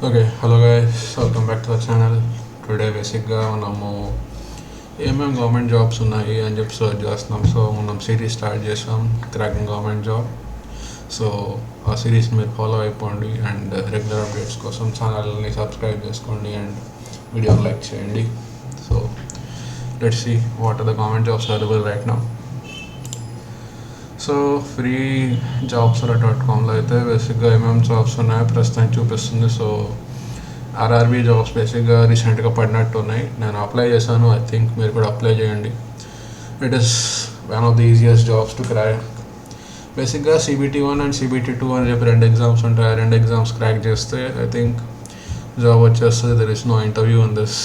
Okay, hello guys, welcome back to the channel. Today బేసిక్గా మనము ఏమేమి గవర్నమెంట్ జాబ్స్ ఉన్నాయి అని చెప్పి సర్చ్ చేస్తున్నాం. సో మనం సిరీస్ స్టార్ట్ చేసాం, క్రాకింగ్ గవర్నమెంట్ జాబ్. సో ఆ సిరీస్ మీరు ఫాలో అయిపోండి అండ్ రెగ్యులర్ అప్డేట్స్ కోసం ఛానల్ని సబ్స్క్రైబ్ చేసుకోండి అండ్ వీడియోని లైక్ చేయండి. So let's see what are the government jobs available right now. So free jobs .comలో అయితే బేసిక్గా ఏమేమి జాబ్స్ ఉన్నాయో ప్రస్తుతానికి చూపిస్తుంది. సో ఆర్ఆర్బీ జాబ్స్ బేసిక్గా రీసెంట్గా పడినట్టు ఉన్నాయి. నేను అప్లై చేశాను. ఐ థింక్ మీరు కూడా అప్లై చేయండి. It is one of the easiest jobs to crack. బేసిక్గా CBT1 అండ్ CBT2 అని చెప్పి 2 ఎగ్జామ్స్ ఉంటాయి. ఆ 2 ఎగ్జామ్స్ క్రాక్ చేస్తే ఐ థింక్ జాబ్ వచ్చేస్తుంది. There is no interview in this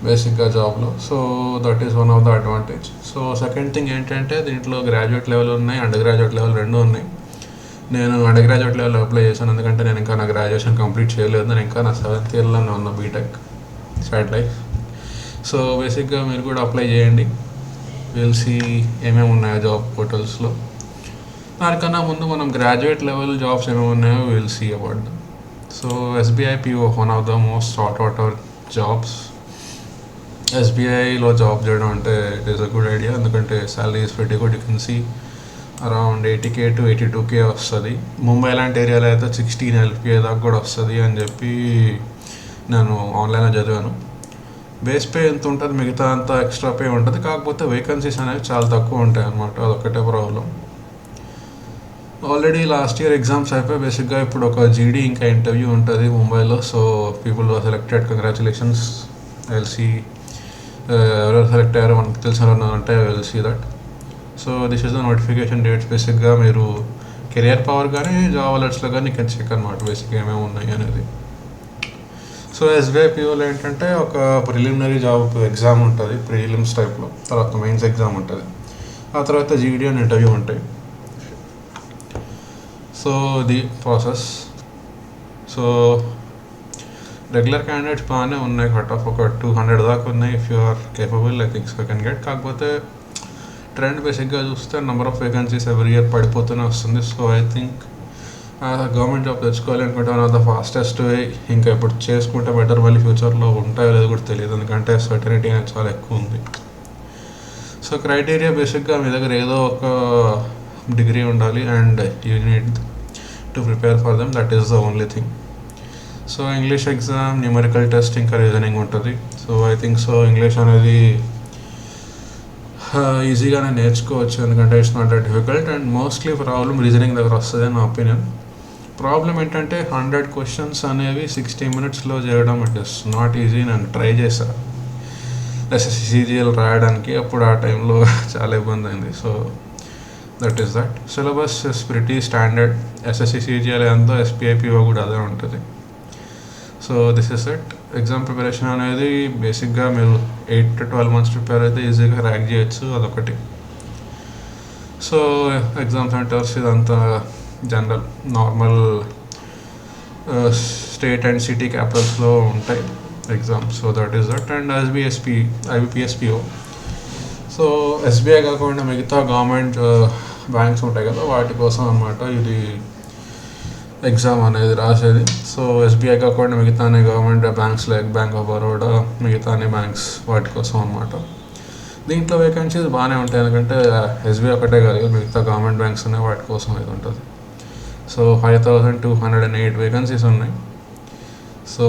బేసిక్గా జాబ్లో. So that is one of the advantage. So second thing ఏంటంటే దీంట్లో గ్రాడ్యుయేట్ లెవెల్ ఉన్నాయి, అండర్ గ్రాడ్యుయేట్ లెవెల్ 2 ఉన్నాయి. నేను అండర్ గ్రాడ్యుయేట్ లెవెల్ అప్లై చేశాను, ఎందుకంటే నేను ఇంకా నా గ్రాడ్యుయేషన్ కంప్లీట్ చేయలేదు. నేను ఇంకా నా 7th ఇయర్లోనే ఉన్న బీటెక్ స్టార్ట్ లైఫ్. సో బేసిక్గా మీరు కూడా అప్లై చేయండి. విల్ సీ ఏమేమి ఉన్నాయో జాబ్ పోర్టల్స్లో. దానికన్నా ముందు మనం గ్రాడ్యుయేట్ లెవెల్ జాబ్స్ ఏమేమి ఉన్నాయో will see about them. So SBI PO one of the most sought out jobs. SBIలో జాబ్ చేయడం అంటే it is a good idea, ఎందుకంటే salary is very good. You can see around 80K to 82K వస్తుంది. ముంబై లాంటి ఏరియాలో అయితే 16 LPA దాకా కూడా వస్తుంది అని చెప్పి నేను ఆన్లైన్లో చదివాను. బేస్ పే ఎంత ఉంటుంది, మిగతా అంతా ఎక్స్ట్రా పే ఉంటుంది. కాకపోతే వేకెన్సీస్ అనేవి చాలా తక్కువ ఉంటాయి అన్నమాట, అదొక్కటే problem. Already last year exams అయిపోయి బేసిక్గా ఇప్పుడు ఒక GD ఇంకా ఇంటర్వ్యూ ఉంటుంది ముంబైలో. So people are selected, congratulations. ఎల్సీ ఎవరెవరు సెలెక్ట్ అయ్యారో మనకు తెలిసిన అంటే will see that. So this is the notification dates. బేసిక్గా మీరు కెరియర్ పవర్ కానీ జాబ్ అలర్ట్స్లో కానీ ఇక్కడ చెక్ అనమాట బేసిక్గా ఏమేమి ఉన్నాయి అనేది. సో SBI POలో ఏంటంటే ఒక ప్రిలిమినరీ జాబ్ ఎగ్జామ్ ఉంటుంది, ప్రిలిమ్స్ టైప్లో. తర్వాత మెయిన్స్ ఎగ్జామ్ ఉంటుంది, ఆ తర్వాత GD అని ఇంటర్వ్యూ ఉంటాయి. So the process. So regular candidates బాగానే ఉన్నాయి, కట్ ఆఫ్ ఒక 200 దాకా ఉన్నాయి. If you are capable I think you can get. కాకపోతే ట్రెండ్ బేసిక్గా చూస్తే number of vacancies every year పడిపోతూనే వస్తుంది. So I think government job తెచ్చుకోవాలి అనుకుంటే one of the fastest way. ఇంకా ఇప్పుడు చేసుకుంటే బెటర్, మళ్ళీ ఫ్యూచర్లో ఉంటాయో లేదో కూడా తెలియదు, ఎందుకంటే సర్టనిటీ అనేది చాలా ఎక్కువ ఉంది. సో క్రైటీరియా బేసిక్గా మీ దగ్గర ఏదో ఒక డిగ్రీ ఉండాలి and you need to prepare for them. That is the only thing. So English exam, numerical test, ఇంకా రీజనింగ్ ఉంటుంది. So I think so English అనేది ఈజీగానే నేర్చుకోవచ్చు, ఎందుకంటే it's not that difficult. And mostly problem reasoning దగ్గర వస్తుంది నా opinion. Problem ఏంటంటే 100 క్వశ్చన్స్ అనేవి 60 minutesలో చేయడం ఇట్ ఇస్ నాట్ ఈజీ. నేను ట్రై చేశాను SSC CGL రాయడానికి, అప్పుడు ఆ టైంలో చాలా ఇబ్బంది అయింది. So that is that. Syllabus is pretty standard. SSC CGL ఎంతో SBI PO కూడా అదే ఉంటుంది. So this is it. Exam preparation అనేది బేసిక్గా మీరు 8 to 12 months ప్రిపేర్ అయితే ఈజీగా ర్యాక్ చేయొచ్చు, అదొకటి. సో ఎగ్జామ్ సెంటర్స్ ఇదంతా general normal state and city క్యాపిటల్స్లో ఉంటాయి exams. So that is that. And IBPS PO. So SBI కాకుండా మిగతా గవర్నమెంట్ బ్యాంక్స్ ఉంటాయి కదా, వాటి కోసం అన్నమాట ఇది ఎగ్జామ్ అనేది రాసేది. సో SBI కాకుండా మిగతానే government banks like bank of Baroda, మిగతానే బ్యాంక్స్ వాటి కోసం అనమాట. దీంట్లో వేకెన్సీస్ బాగానే ఉంటాయి, ఎందుకంటే SBI ఒకటే కాదు, మిగతా గవర్నమెంట్ బ్యాంక్స్ ఉన్నాయి, వాటి కోసం ఇది ఉంటుంది. సో 5208 వేకెన్సీస్ ఉన్నాయి. So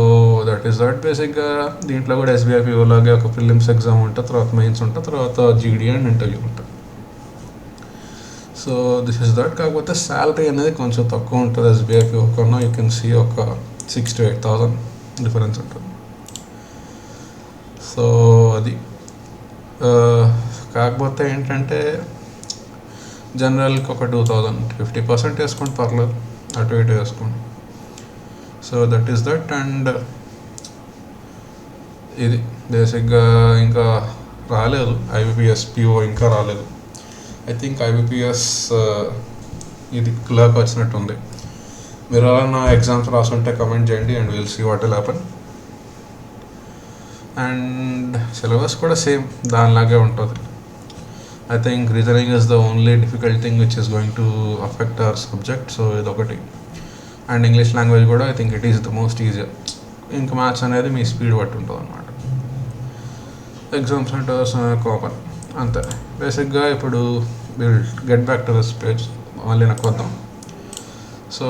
that is that. బేసిక్గా దీంట్లో కూడా SBI PO లాగే ఒక ప్రిలిమ్స్ ఎగ్జామ్ ఉంటుంది, తర్వాత మెయిన్స్ ఉంటుంది, తర్వాత GD అండ్ ఇంటర్వ్యూ ఉంటుంది. So this is that. కాకపోతే శాలరీ అనేది కొంచెం తక్కువ ఉంటుంది SBI PO కన్నా. యూ కెన్ సీ ఒక 6,000 to 8,000 డిఫరెన్స్ ఉంటుంది. సో అది కాకపోతే ఏంటంటే జనరల్కి ఒక 2,000, 50% వేసుకోండి, పర్లేదు, అటు ఇటు వేసుకోండి. So that is that. And ఇది బేసిక్గా ఇంకా రాలేదు IBPS PO, ఇంకా రాలేదు. ఐ థింక్ IBPS ఇది క్లర్క్ వచ్చినట్టుంది. మీరు అలా నా ఎగ్జామ్స్ రాసుంటే కమెంట్ చేయండి and will see what will happen. And syllabus కూడా సేమ్ దానిలాగే ఉంటుంది. I think reasoning is the only difficult thing which is going to affect our subject. So idokati. And English language కూడా I think it is the most easier. ఇంకా maths అనేది మీ speed బట్టి ఉంటుంది అనమాట. ఎగ్జామ్ సెంటర్స్ కామన్ అంతే. బేసిక్గా ఇప్పుడు will get back to this page, మళ్ళీ నాకు వద్దాం. సో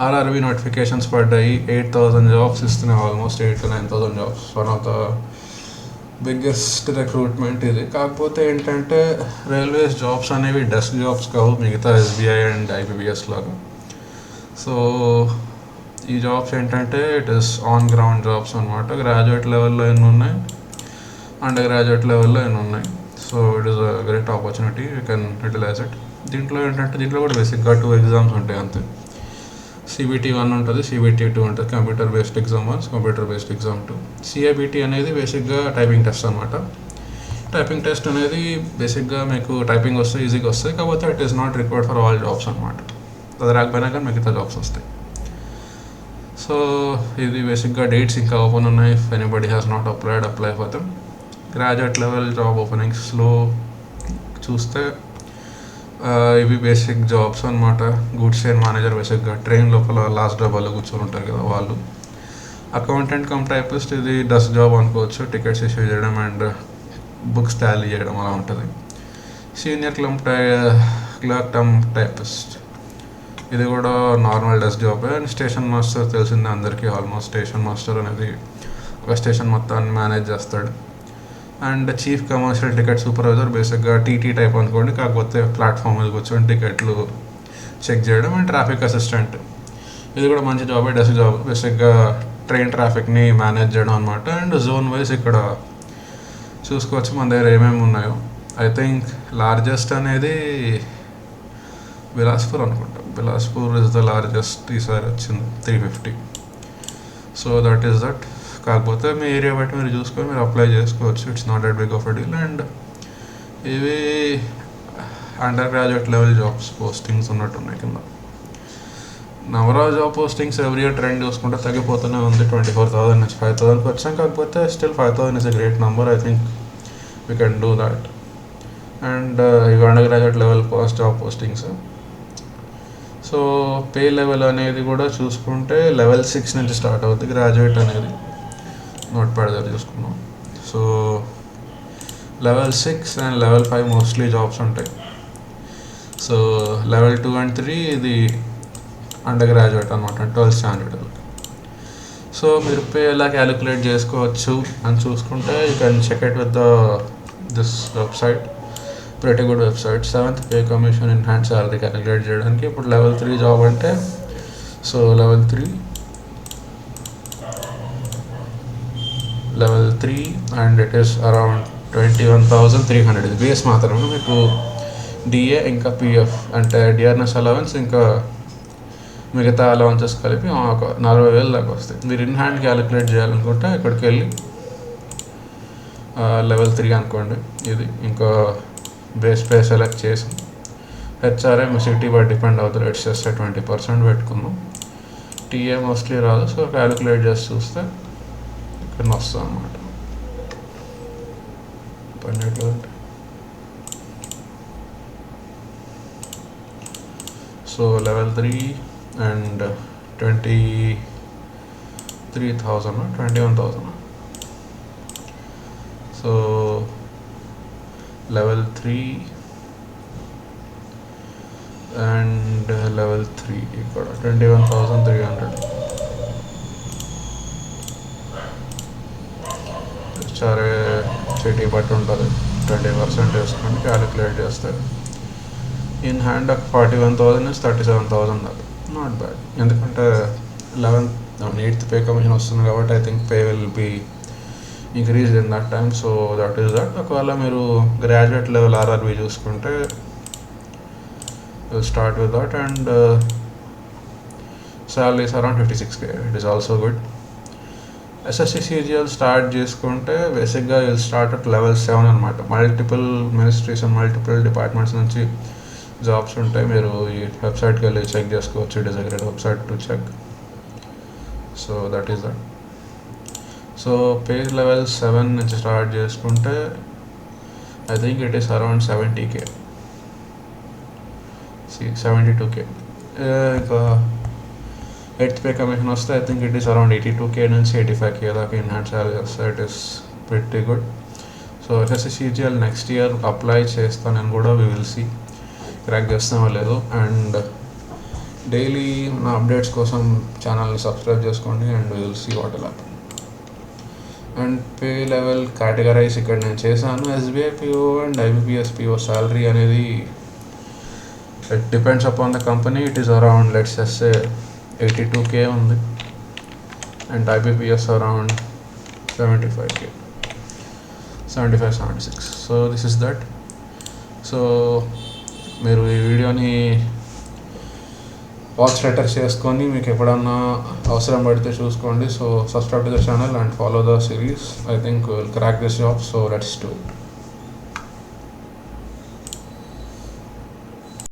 ఆర్ఆర్బీ నోటిఫికేషన్స్ పడ్డాయి, 8,000 జాబ్స్ ఇస్తున్నాయి, almost 8,000 to 9,000 jobs. One of the biggest recruitment ఇది. కాకపోతే ఏంటంటే రైల్వేస్ జాబ్స్ అనేవి డెస్క్ జాబ్స్ కావు మిగతా ఎస్బీఐ అండ్ ఐబీబీఎస్ లాగా. సో ఈ జాబ్స్ ఏంటంటే it is on ground jobs అనమాట. గ్రాడ్యుయేట్ లెవెల్లో ఎన్ని ఉన్నాయి, అండర్ గ్రాడ్యుయేట్ లెవెల్లో ఎన్ని ఉన్నాయి. So it is a great opportunity, you can utilise it. దీంట్లో ఏంటంటే దీంట్లో కూడా బేసిక్గా 2 ఎగ్జామ్స్ ఉంటాయి అంతే. CBT 1 ఉంటుంది, CBT 2 ఉంటుంది. Computer based exam 1, computer based exam 2. CIBT అనేది బేసిక్గా టైపింగ్ టెస్ట్ అనమాట. టైపింగ్ టెస్ట్ అనేది బేసిక్గా మీకు టైపింగ్ వస్తే ఈజీగా వస్తాయి, కాకపోతే it is not required for all jobs అనమాట. అది రాకపోయినా కానీ మిగతా జాబ్స్ వస్తాయి. సో ఇది బేసిక్గా డేట్స్ ఇంకా ఓపెన్ ఉన్నాయి. If anybody has not apply for them. Graduate level job ఓపెనింగ్స్లో చూస్తే ఇవి బేసిక్ జాబ్స్ అనమాట. గూడ్స్ ట్రైన్ మేనేజర్, బేసిక్గా ట్రైన్ లోపల లాస్ట్ డబ్బాలో కూర్చొని ఉంటారు కదా వాళ్ళు. అకౌంటెంట్ కమ్ టైపిస్ట్, ఇది డస్ట్ జాబ్ అనుకోవచ్చు. టికెట్స్ ఇష్యూ చేయడం అండ్ బుక్స్ టాలీ చేయడం అలా ఉంటుంది. సీనియర్ క్లర్క్ కమ్ టైపిస్ట్, ఇది కూడా normal desk job. And station master తెలిసిందే అందరికీ. ఆల్మోస్ట్ స్టేషన్ మాస్టర్ అనేది ఒక స్టేషన్ మొత్తాన్ని మేనేజ్ చేస్తాడు. And chief commercial ticket supervisor, బేసిక్గా టీటీ టైప్ అనుకోండి, కాకపోతే ప్లాట్ఫామ్ మీద కూర్చొని టికెట్లు చెక్ చేయడం. అండ్ ట్రాఫిక్ అసిస్టెంట్, ఇది కూడా మంచి జాబే, డెస్క్ జాబ్. బేసిక్గా ట్రైన్ ట్రాఫిక్ని మేనేజ్ చేయడం అనమాట. అండ్ జోన్ వైజ్ ఇక్కడ చూసుకోవచ్చు మన దగ్గర ఏమేమి ఉన్నాయో. ఐ థింక్ లార్జెస్ట్ అనేది బిలాస్పూర్ అనుకుంటా. బిలాస్పూర్ ఇస్ ద లార్జెస్ట్, ఈసారి వచ్చింది 350. So that is that. కాకపోతే మీ ఏరియా బట్టి మీరు చూసుకొని మీరు అప్లై చేసుకోవచ్చు. It's not that big of a deal. And ఇవి undergraduate level jobs postings ఉన్నట్టున్నాయి కింద. Number of job postings every year trend చూసుకుంటే తగ్గిపోతూనే ఉంది. 24,000 నుంచి 5,000కి వచ్చాం. కాకపోతే still 5,000 is a great number. I think we can do that. And ఇవి undergraduate level job postings. So pay level అనేది కూడా చూసుకుంటే లెవెల్ 6 నుంచి స్టార్ట్ అవుతుంది గ్రాడ్యుయేట్ అనేది. నోట్ ప్యాడ్ దగ్గర చూసుకున్నాం. So level 6 and level 5 mostly jobs ఉంటాయి. సో లెవెల్ 2 and 3 ఇది అండర్ గ్రాడ్యుయేట్ అనమాట, 12th స్టాండర్డ్. సో మీరు పే ఎలా క్యాలిక్యులేట్ చేసుకోవచ్చు అని చూసుకుంటే you can check it with this website, pretty good website. 7th pay commission in hand salary calculate చేయడానికి. ఇప్పుడు లెవెల్ 3 జాబ్ అంటే, so level 3 and it is around 21,300. ఇది బేస్ మాత్రమే. మీకు డిఏ ఇంకా పిఎఫ్ అంటే డిఆర్ఎస్ అలవెన్స్ ఇంకా మిగతా అలవెన్సెస్ కలిపి ఒక 40,000 దాకా వస్తాయి. మీరు ఇన్ హ్యాండ్ క్యాలిక్యులేట్ చేయాలనుకుంటే ఇక్కడికి వెళ్ళి లెవెల్ 3 అనుకోండి. ఇది ఇంకా బేస్ పే సెలెక్ట్ చేసి HRA me city by depend అవుతుంది. ఇట్స్ జస్ట్ 20% పెట్టుకుందాం. టీఏ మోస్ట్లీ రాదు. సో క్యాలిక్యులేట్ చేసి చూస్తే ఇక్కడ వస్తుంది అన్నమాట. So level 3 and 23,000, 21,000. So level 3 and level 3 ఇక్కడ 21,300. సరే సిటీ బట్టి ఉంటుంది. 20% వేసుకొని క్యాలిక్యులేట్ చేస్తే ఇన్ హ్యాండ్ 41,000 నుంచి 37,000 దాకా. Not bad. ఎందుకంటే 8th పే కమిషన్ వస్తుంది కాబట్టి I think pay will be increase in that time. So that is that. ఒకవేళ మీరు గ్రాడ్యుయేట్ లెవెల్ ఆర్ఆర్బీ చూసుకుంటే start with that. And salaries around 56K. It is also good. SSC CGL start చేసుకుంటే బేసిక్గా will start at level 7 అనమాట. Multiple ministries and multiple departments నుంచి jobs ఉంటాయి. మీరు ఈ వెబ్సైట్కి వెళ్ళి చెక్ చేసుకోవచ్చు. It is a great website to check. So that is that. So page level 7 నుంచి స్టార్ట్ చేసుకుంటే I think it is around 70K, 72K. ఇంకా ఎయిత్ పే కమిషన్ వస్తే I think it is around 82K నుంచి 85K దాకా enhance salary వస్తాయి. It is pretty good. So SSC next year apply చేస్తానని కూడా వి will see crack చేస్తామో లేదు. And daily నా అప్డేట్స్ కోసం ఛానల్ని సబ్స్క్రైబ్ చేసుకోండి and we will see what will happen. And pay level categorise ఇక్కడ నేను చేశాను. SBI PO and IBPS PO salary అనేది it depends upon the company. It is around let's just say 82K ఉంది and IBPS around 75K, 75-76. So this is that. So మీరు ఈ వీడియోని watch letter చేసుకొని మీకు ఎప్పుడన్నా అవసరం పడితే చూసుకోండి. So subscribe to the channel and follow the series. I think will crack this job. So let's do it.